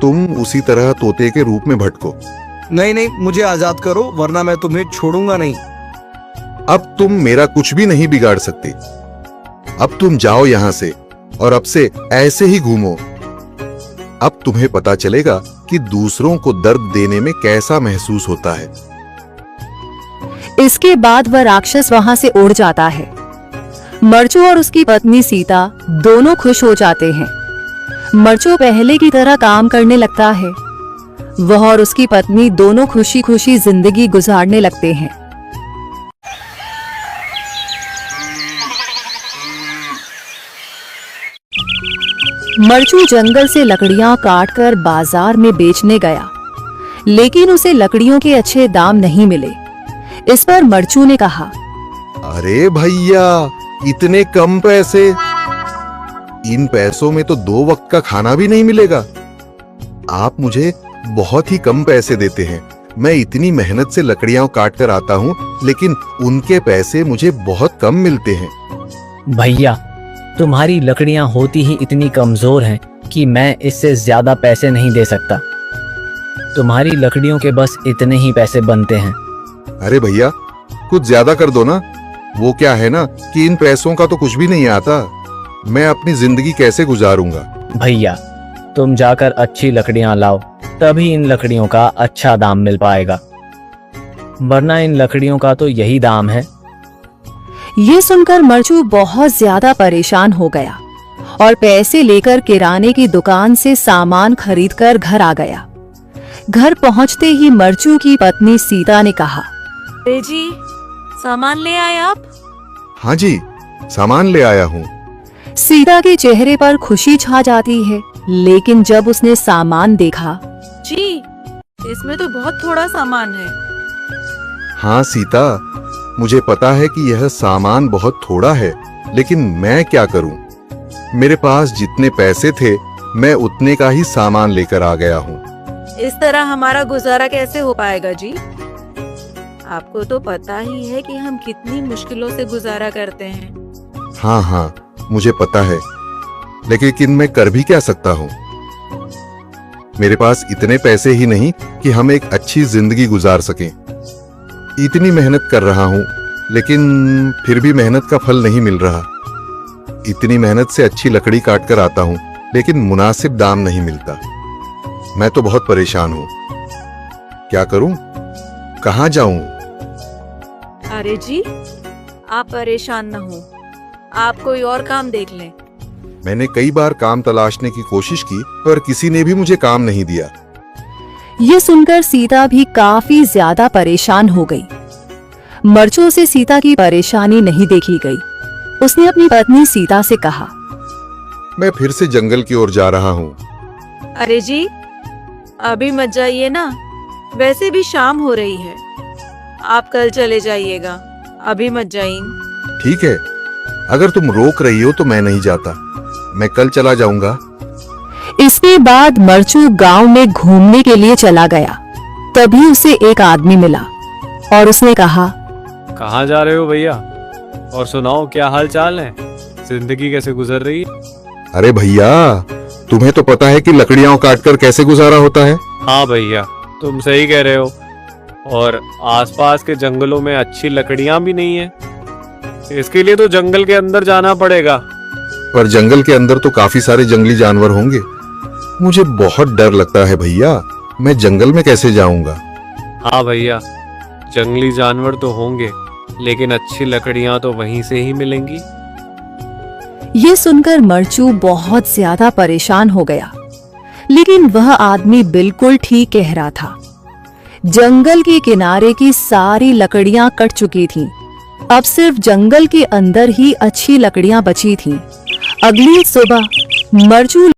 तुम उसी तरह तोते के रूप में भटको। नहीं नहीं, मुझे आजाद करो वरना मैं तुम्हें छोड़ूंगा नहीं। अब तुम मेरा कुछ भी नहीं बिगाड़ सकते। अब तुम जाओ यहां से और अब से ऐसे ही घूमो। अब तुम्हें पता चलेगा कि दूसरों को दर्द देने में कैसा महसूस होता है। इसके बाद वह राक्षस वहां से उड़ जाता है। मरचू और उसकी पत्नी सीता दोनों खुश हो जाते हैं। मरचू पहले की तरह काम करने लगता है। वह और उसकी पत्नी दोनों खुशी खुशी जिंदगी गुजारने लगते हैं। मरचू जंगल से लकड़ियां काटकर बाजार में बेचने गया, लेकिन उसे लकड़ियों के अच्छे दाम नहीं मिले। इस पर मरचू ने कहा, अरे भैया, इतने कम पैसे? इन पैसों में तो 2 वक्त का खाना भी नहीं मिलेगा। आप मुझे बहुत ही कम पैसे देते हैं। मैं इतनी मेहनत से लकड़ियां काट कर आता हूँ, लेकिन उनके पैसे मुझे बहुत कम मिलते हैं। भैया, तुम्हारी लकड़ियां होती ही इतनी कमजोर हैं कि मैं इससे ज्यादा पैसे नहीं दे सकता। तुम्हारी लकड़ियों के बस इतने ही पैसे बनते हैं। अरे भैया, कुछ ज्यादा कर दो ना। वो क्या है ना कि इन पैसों का तो कुछ भी नहीं आता। मैं अपनी जिंदगी कैसे गुजारूंगा? भैया, तुम जाकर अच्छी लकड़ियां लाओ, तभी इन लकड़ियों का अच्छा दाम मिल पाएगा, वरना इन लकड़ियों का तो यही दाम है। ये सुनकर मरचू बहुत ज्यादा परेशान हो गया और पैसे लेकर किराने की दुकान से सामान खरीदकर घर आ गया। घर पहुंचते ही मरचू की पत्नी सीता ने कहा, अरे जी, सामान ले आए आप? हाँ जी, सामान ले आया हूँ। सीता के चेहरे पर खुशी छा जाती है, लेकिन जब उसने सामान देखा, जी, इसमें तो बहुत थोड़ा सामान है। हाँ सीता, मुझे पता है कि यह सामान बहुत थोड़ा है, लेकिन मैं क्या करूं? मेरे पास जितने पैसे थे, मैं उतने का ही सामान लेकर आ गया हूँ। इस तरह हमारा गुजारा कैसे हो पाएगा जी? आपको तो पता ही है कि हम कितनी मुश्किलों से गुजारा करते हैं। हाँ हाँ, मुझे पता है, लेकिन मैं कर भी क्या सकता हूँ? मेरे पास इतने पैसे ही नहीं कि हम एक अच्छी जिंदगी गुजार सकें। इतनी मेहनत कर रहा हूँ, लेकिन फिर भी मेहनत का फल नहीं मिल रहा। इतनी मेहनत से अच्छी लकड़ी काट कर आता हूँ, लेकिन मुनासिब दाम नहीं मिलता। मैं तो बहुत परेशान हूँ। क्या करूँ? कहाँ जाऊँ? अरे जी, आप परेशान न हो, आप कोई और काम देख लें। मैंने कई बार काम तलाशने की कोशिश की, पर किसी ने भी मुझे काम नहीं दिया। ये सुनकर सीता भी काफी ज्यादा परेशान हो गई। मरचू से सीता की परेशानी नहीं देखी गई। उसने अपनी पत्नी सीता से कहा, मैं फिर से जंगल की ओर जा रहा हूँ। अरे जी, अभी मत जाइए ना, वैसे भी शाम हो रही है। आप कल चले जाइएगा, अभी मत जाइए। ठीक है, अगर तुम रोक रही हो तो मैं नहीं जाता। मैं कल चला जाऊंगा। इसके बाद मरचू गांव में घूमने के लिए चला गया। तभी उसे एक आदमी मिला और उसने कहा, कहाँ जा रहे हो भैया? और सुनाओ, क्या हाल चाल है? जिंदगी कैसे गुजर रही है? अरे भैया, तुम्हें तो पता है कि लकड़ियां काटकर कैसे गुजारा होता है। हाँ भैया, तुम सही कह रहे हो। और आसपास के जंगलों में अच्छी लकड़ियां भी नहीं है। इसके लिए तो जंगल के अंदर जाना पड़ेगा। पर जंगल के अंदर तो काफी सारे जंगली जानवर होंगे। मुझे बहुत डर लगता है भैया, मैं जंगल में कैसे जाऊंगा? हाँ भैया, जंगली जानवर तो होंगे, लेकिन अच्छी लकड़ियां तो वहीं से ही मिलेंगी। ये सुनकर मरचू बहुत ज्यादा परेशान हो गया, लेकिन वह आदमी बिल्कुल ठीक कह रहा था। जंगल के किनारे की सारी लकड़ियां कट चुकी थीं। अब सिर्फ जंगल के अंदर ही अच्छी लकड़ियां बची थीं। अगली सुबह मरचू